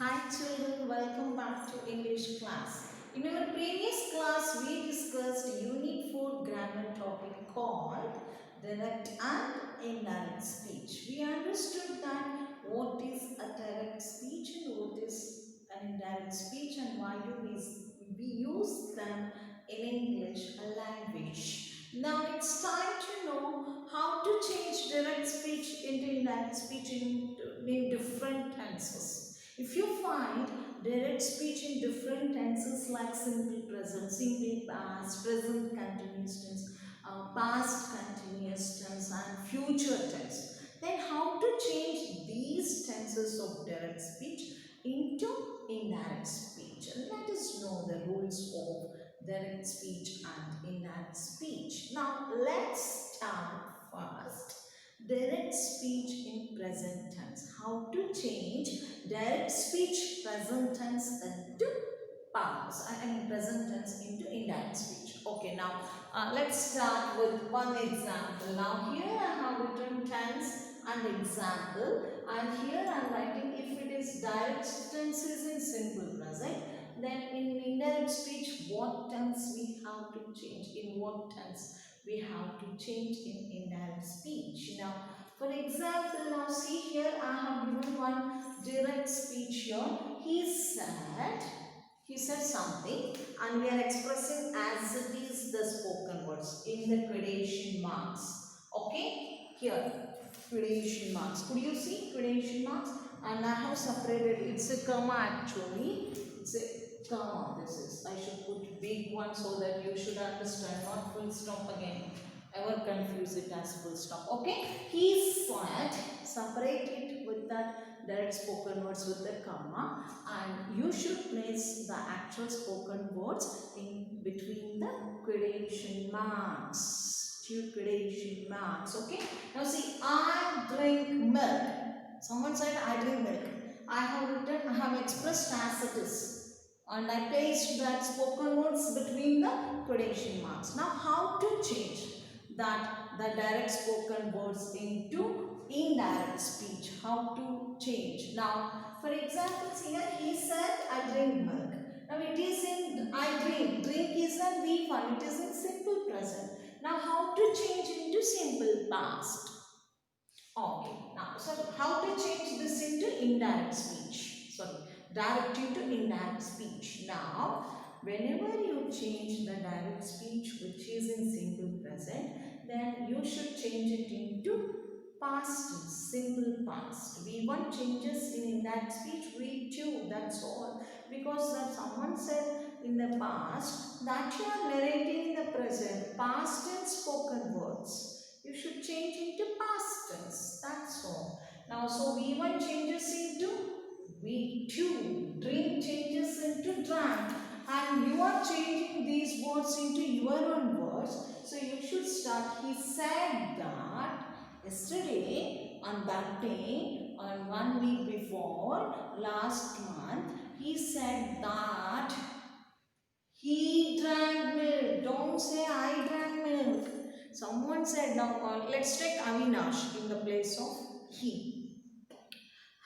Hi children, welcome back to English class. In our previous class, we discussed Unit 4 grammar topic called direct and indirect speech. We understood that what is a direct speech and what is an indirect speech and why do we use them in English language. Now it's time to know how to change direct speech into indirect speech in different tenses. If you find direct speech in different tenses like simple present, simple past, present continuous tense, past continuous tense and future tense, then how to change these tenses of direct speech into indirect speech? And let us know the rules of direct speech and indirect speech. Now let's start first. Direct speech in present tense. How to change direct speech present tense into past, present tense into indirect speech. Okay, now let's start with one example. Now here I have written tense and example, and here I am writing if it is direct tense is in simple present, then in indirect speech what tense we have to change, in what tense we have to change in indirect speech. Now for example, now see here I have given one direct speech here. He said something and we are expressing as it is the spoken words in the gradation marks. Okay, here gradation marks. Could you see gradation marks? And I have separated, it's a comma actually. It's a comma. This is, I should put big one so that you should understand, not full stop again. Ever confuse it as full stop. Okay, he said, separate it with that direct spoken words with the comma, and you should place the actual spoken words in between the gradation marks. Two gradation marks. Okay, now see, I drink milk. Someone said I drink milk. I have expressed as it is, and I placed that spoken words between the gradation marks. Now how to change that the direct spoken words into indirect speech? How to change? Now for example, here he said I drink milk. Now it is in I drink. Drink is in V1. It is in simple present. Now how to change into simple past? Okay. Now so how to change this into indirect speech? Sorry, direct into indirect speech. Now whenever you change the direct speech which is in simple present, then you should change it into past tense, simple past. We want changes in indirect speech, we too, that's all. Because that someone said in the past that you are narrating in the present, past tense spoken words. You should change into past tense, that's all. Now, so V1 changes into V2, drink changes into drank, and you are changing these words into your own words. So you should start, he said that yesterday, on that day, on 1 week before, last month, he said that he drank milk. Don't say I drank milk. Someone said, now let's take Avinash in the place of he.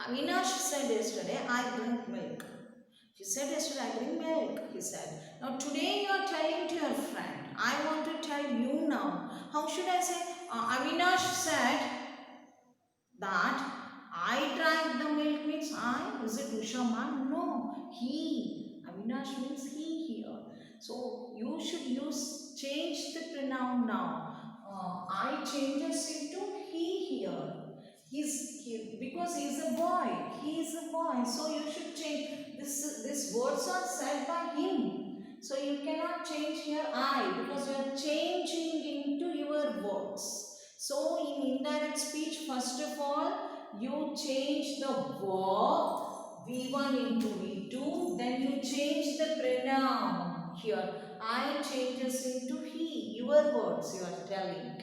Avinash said yesterday, I drink milk. He said yesterday, I drink milk. He said, now today you are telling to your friend. I want to tell you now. How should I say? Avinash said that I drank the milk means I. Is it Usha man? No. He. Avinash means he here. So you should change the pronoun now. I changes into he here. Because he is a boy. He is a boy. So you should change. This words are said by him. So you cannot change here I because you are changing into your words. So in indirect speech, first of all, you change the verb V1 into V2. Then you change the pronoun here. I changes into he. Your words you are telling.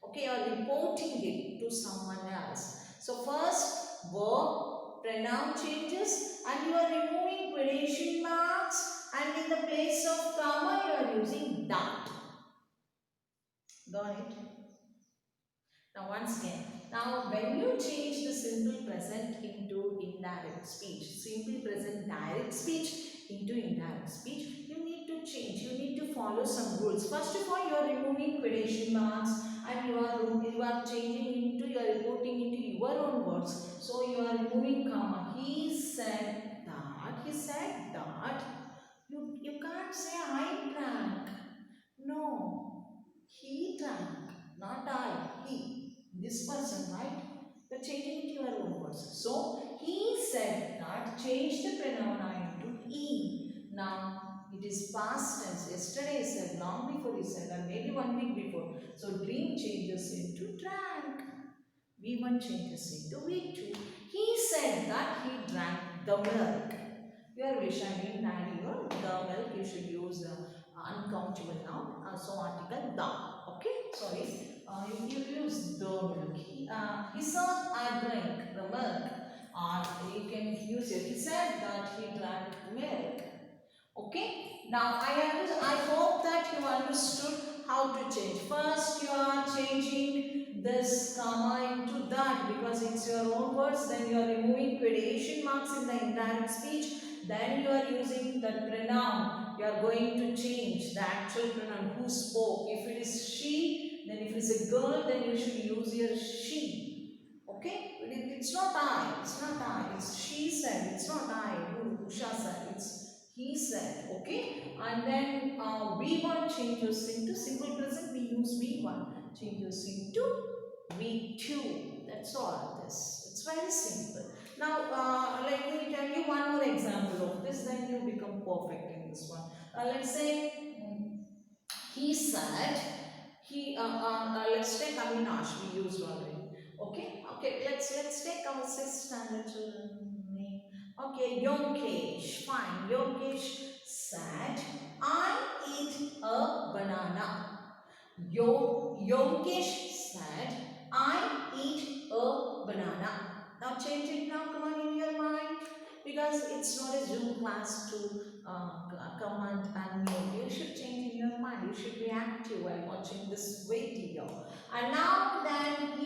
Okay, you are reporting it to someone else. So first verb, pronoun changes, and you are removing quotation marks, and in the place of comma you are using that. Got it? Now once again, now when you change the simple present into indirect speech, simple present direct speech into indirect speech, you need to change. You need to follow some rules. First of all, you are removing quotation marks and you are changing into, you are reporting into your own words. So you are removing comma. He said that. He said that. You can't say I drank. No. He drank. Not I. He. This person, right? You're changing it to your own words. So he said that. Change the pronoun I into he. Now it is past tense. Yesterday he said, long before he said, or maybe 1 week before. So drink changes into drank. V1 changes into V2. He said that he drank the milk. Your wish, I mean, add your the milk, you should use uncountable noun. So article the. Okay, sorry. You use the milk. He said I drank the milk. Or you can use it. He said that he drank milk. Okay. Now I hope that you understood how to change. First you are changing this comma into that because it's your own words. Then you are removing quotation marks in the indirect speech. Then you are using the pronoun. You are going to change the actual pronoun who spoke. If it is she, then if it is a girl, then you should use your she. Okay? It's not I. It's not I. It's she said. It's not I. Usha said. It's he said. Okay? And then V1 changes into simple present. We use V1. Changes into V2. That's all this. It's very simple. Now, let me tell you one more example of this, then you become perfect in this one. Let's say he said, let's take Avinash, we used already. Okay, let's take our sixth standard children name. Okay, Yogesh, fine. Yogesh said, I eat a banana. Yogesh said, I eat a banana. Now change it now, come on in your mind. Because it's not a Zoom class to come and mute. You should change in your mind. You should be active while watching this video. And now then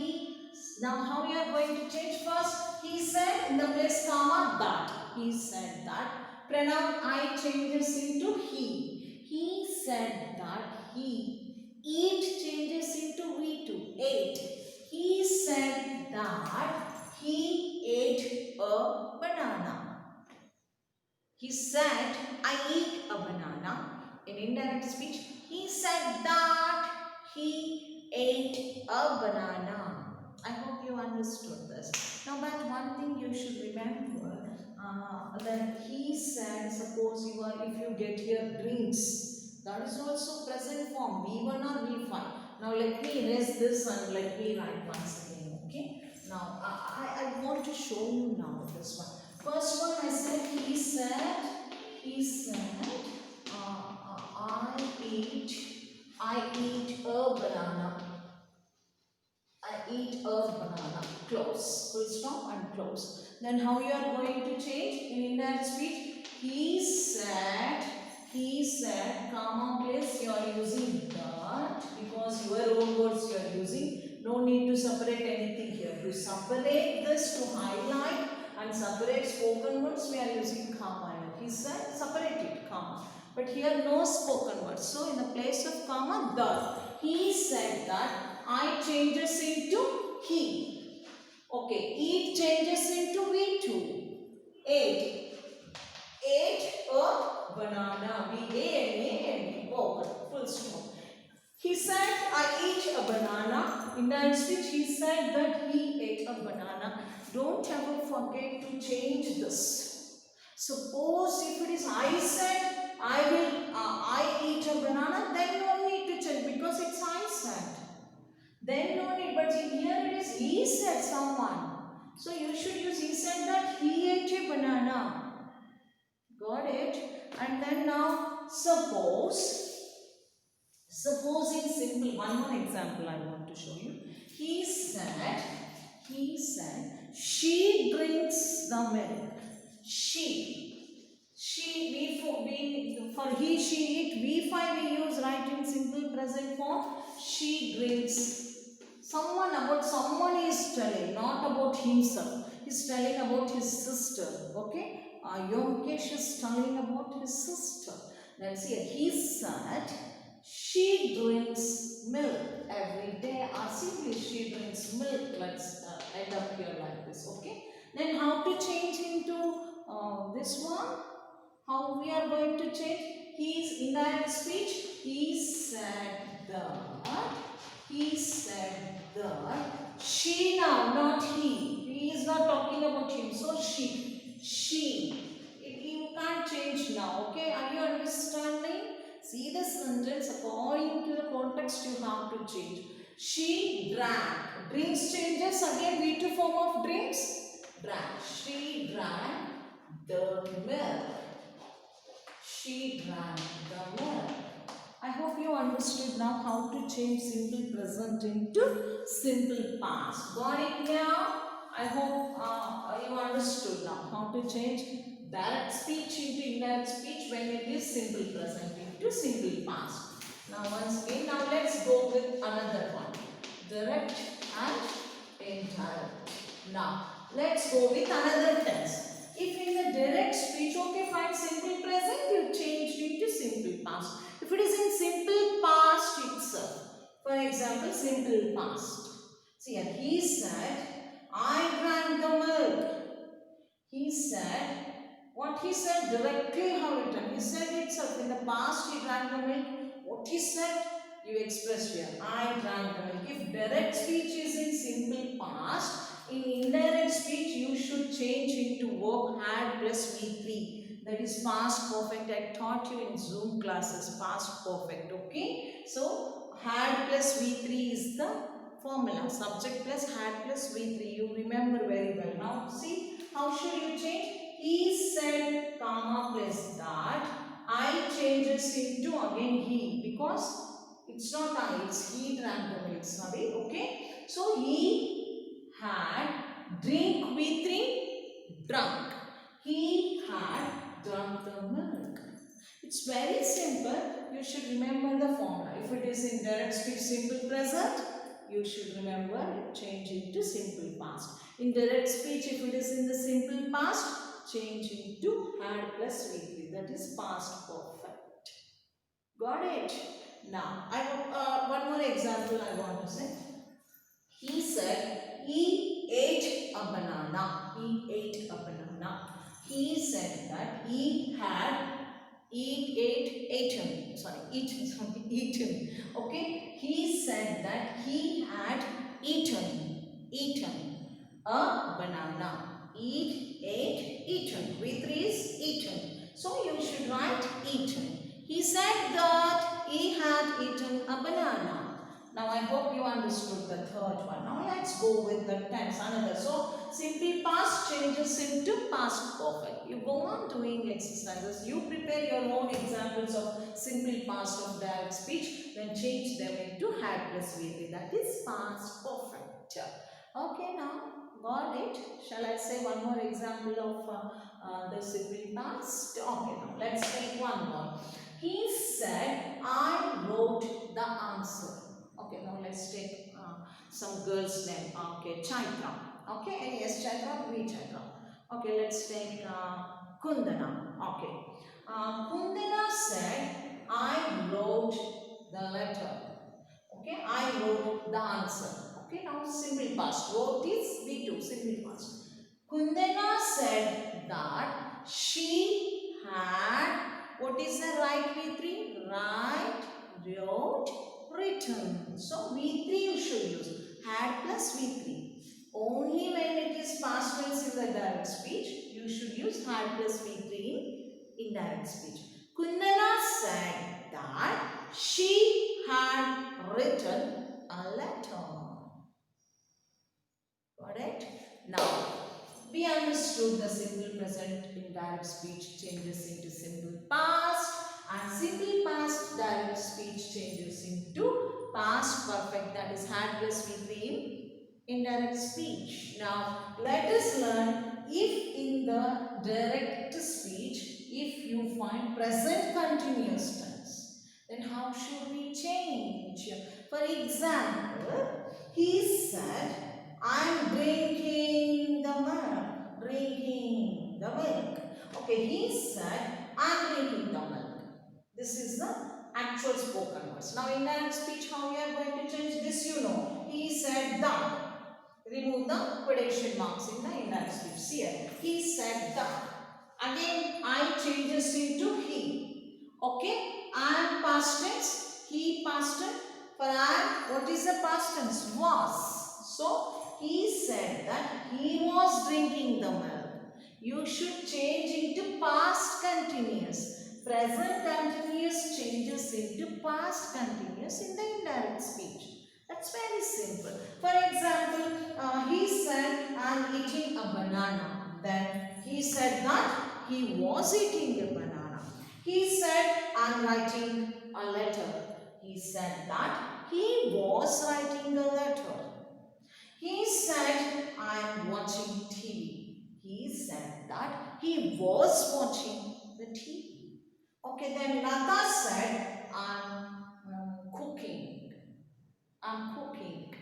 now how we are going to change first? He said in the place comma that. He said that. Pronoun I changes into he. He said that he. Eat changes into V2. Ate. He said that he ate a banana. He said, I eat a banana. In indirect speech, he said that he ate a banana. I hope you understood this. Now, but one thing you should remember that he said, suppose if you get here drinks, that is also present form V1 or V5. Now, let me erase this and let me write once again. Okay. Now, I want to show you now this one. First one I said, he said, I eat a banana. I eat a banana. Close. Full stop and close. Then how you are going to change in indirect speech? He said, comma place you are using that because your own words you are using. No need to separate anything here. To separate this, to highlight and separate spoken words, we are using comma. He said, separate it, comma. But here no spoken words. So in the place of comma, the. He said that I changes into he. Okay, eat changes into V2. Ate a banana. B-A-N-A-N-A. Oh, full stop. He said, I eat a banana. In that speech, he said that he ate a banana. Don't ever forget to change this. Suppose if it is I said, I eat a banana, then no need to change because it's I said. Then no need, but here it is he said someone. So you should use he said that he ate a banana. Got it? And then now suppose in simple, one more example I want to show you. He said, she drinks the milk. For he, she, it, V5 we use right in simple present form. She drinks. Someone is telling, not about himself. He's telling about his sister. Okay, Yomkesh is telling about his sister. Now see, he said she drinks milk every day, or simply she drinks milk. Let's end up here like this. Okay, then how to change into this one? How we are going to change? He is indirect speech. He said that. He said that. She now, not he. He is not talking about him. So she. She. You can't change now. Okay? Are you understanding? See the sentence according to the context you have to change. She drank. Drinks changes again. V2 form of drinks. Drank. She drank the milk. She drank the milk. I hope you understood now how to change simple present into simple past. Got it now? I hope you understood now how to change direct speech into indirect speech when it is simple present into simple past. Now once again, now let's go with another one. Direct and indirect. Now let's go with another tense. If in the direct speech, okay, fine, simple present, you changed into simple past. If it is in simple past itself, for example, simple past. See here, he said, I drank the milk. He said, what he said directly how written. He said itself in the past he drank the milk. What he said, you expressed here, I drank the milk. If direct speech is in simple past, in indirect speech you should change into verb had plus V3. That is past perfect. I taught you in Zoom classes past perfect. Okay, so had plus V3 is the formula. Subject plus had plus V3. You remember very well. Now see, how should you change? He said comma plus that. I changes into again he, because it's not I, it's he drank the milk. Sorry. Okay, so he had drink V3 drunk. He had drunk the milk. It's very simple. You should remember the formula. If it is in direct speech simple present, you should remember change into simple past. In direct speech, if it is in the simple past, change into had plus V3. That is past perfect. Got it? Now, I have one more example I want to say. He said he ate a banana. He ate a banana. He said that he had eaten. Okay. He said that he had eaten a banana. Eaten. V3 is eaten. So you should write eaten. He said that he had eaten a banana. Now I hope you understood the third one. Now let's go with the tense another. So simple past changes into past perfect. You go on doing exercises. You prepare your own examples of simple past of direct speech. Then change them into had plus V3. That is past perfect. Okay, now got it? Shall I say one more example of the simple past? Okay, now let's take one more. He said, I wrote the answer. Okay, now let's take some girl's name. Okay, Chaitra. Okay, and yes, Chaitra, we Chaitra. Okay, let's take Kundana. Okay. Kundana said, I wrote the letter. Okay, I wrote the answer. Okay, now simple past. Wrote is V2, simple past. Kundana said that she had, what is the right V3? Right, wrote, written. So V3 you should use. Had plus V3. Only when it is past tense in the direct speech, you should use had plus V3 in indirect speech. Kundana said that she had written a letter. Got it? Now, we understood the simple present indirect speech changes into simple past, and simple past direct speech changes into past perfect, that is had plus V3 in indirect speech. Now, let us learn if in the direct speech, if you find present continuous tense, then how should we change? For example, He said, I'm drinking the milk. Drinking the milk. Okay, he said, I'm drinking the milk. This is the actual spoken words. Now, in that speech, how we are going to change this, you know. He said that. Remove the quotation marks in the indirect speech. Here, he said that. Again, I changes into he. Okay, and past tense, he past tense. For I, what is the past tense? Was. So, he said that he was drinking the milk. You should change into past continuous. Present continuous changes into past continuous in the indirect speech. That's very simple. For example, he said, I'm eating a banana. Then he said that he was eating a banana. He said, I'm writing a letter. He said that he was writing a letter. He said, I'm watching TV. He said that he was watching the TV. Okay, then Lata said, I'm cooking. I'm cooking.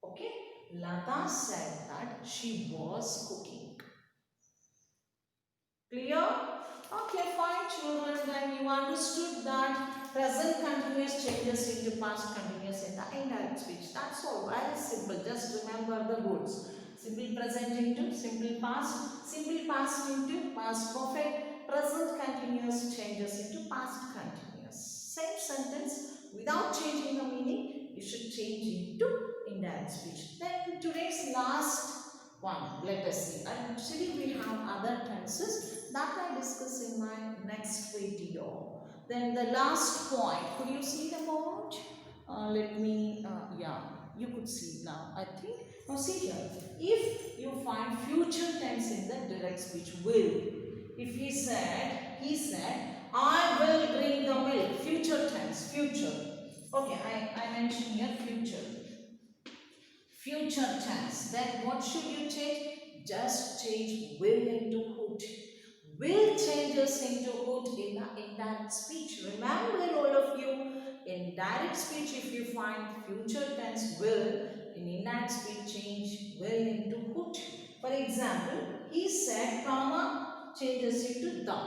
Okay, Lata said that she was cooking. Clear? Okay, fine children, then you understood that present continuous changes into past continuous in the indirect speech. That's all, very simple. Just remember the rules. Simple present into simple past into past perfect, present continuous changes into past continuous. Same sentence, without changing the meaning, you should change into indirect speech. Then today's last one, let us see. Actually, we have other tenses that I discuss in my next video. Then the last point, could you see the board? Yeah, you could see now, I think. Now see here, if you find future tense in the direct speech, will. If he said, I will drink the milk, future tense, future. Okay, I mentioned here future. Future tense, then what should you change? Just change will into would. Will changes into would in the indirect speech. Remember all of you, in direct speech if you find future tense will, in indirect speech change will into would. For example, he said, comma changes into the.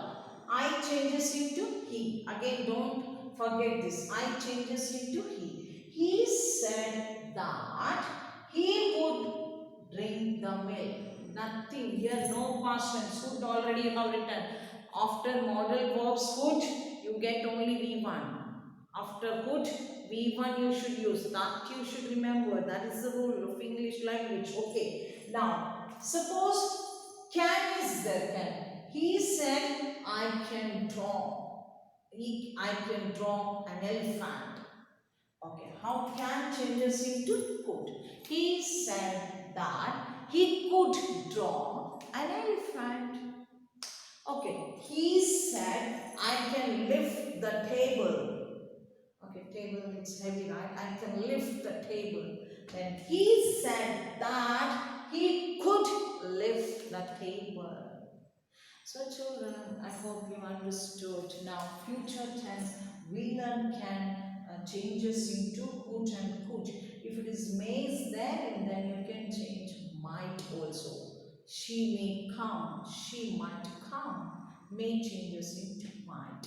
I changes into he. Again, don't forget this. I changes into he. He said that he would drink the milk. Nothing here, no past tense. Would already you have written. After modal verbs would, you get only V1. After would, V1 you should use. That you should remember. That is the rule of English language. Okay. Now, suppose can is there. Can. He said, I can draw. I can draw an elephant. Okay, how can changes into could? He said that he could draw an elephant. Okay, he said I can lift the table. Okay, table it's heavy, right? I can lift the table. Then he said that he could lift the table. So children, I hope you understood. Now future tense will and can changes into would and could. If it is may is there, and then you can change might also. She may come, she might come. May changes into might.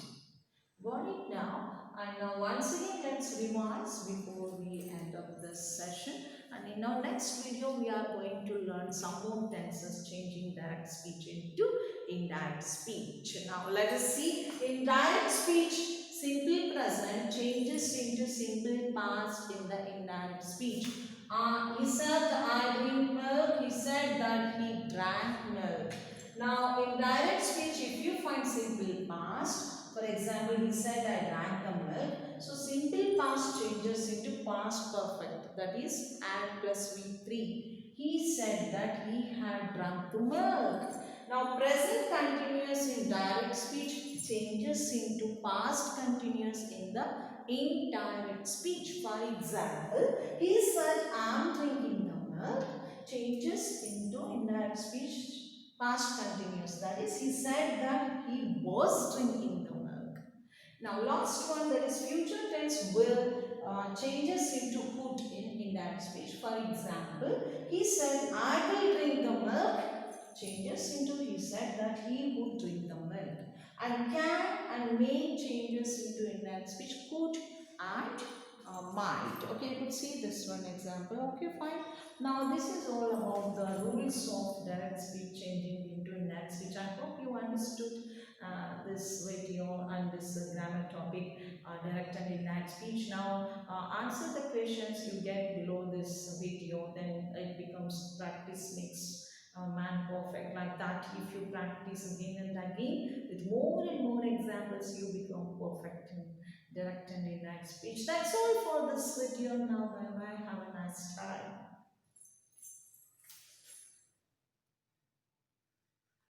Got it now? And now once again let's revise before we end up this session. And in our next video we are going to learn some more tenses changing direct speech into indirect speech. Now let us see. In direct speech, simple present changes into simple past in the indirect speech. He said I drink milk. He said that he drank milk. Now in direct speech, if you find simple past, for example, he said I drank the milk. So simple past changes into past perfect. That is add plus V3. He said that he had drunk the milk. Now present continuous in direct speech changes into past continuous in the indirect speech. For example, he said I am drinking the milk changes into indirect speech past continuous. That is, he said that he was drinking the milk. Now last one, that is future tense will changes into would in indirect speech. For example, he said, I will drink the milk, changes into he said that he would drink the milk. And can and may changes into indirect speech, could and might. Okay, you could see this one example. Okay, fine. Now this is all about the rules of direct speech changing into indirect speech. I hope you understood this video and this grammar topic, direct and indirect speech. Now answer the questions you get below this video, then it becomes practice makes man perfect. Like that, if you practice again and again with more and more examples, you become perfect in direct and indirect speech. That's all for this video now, guys.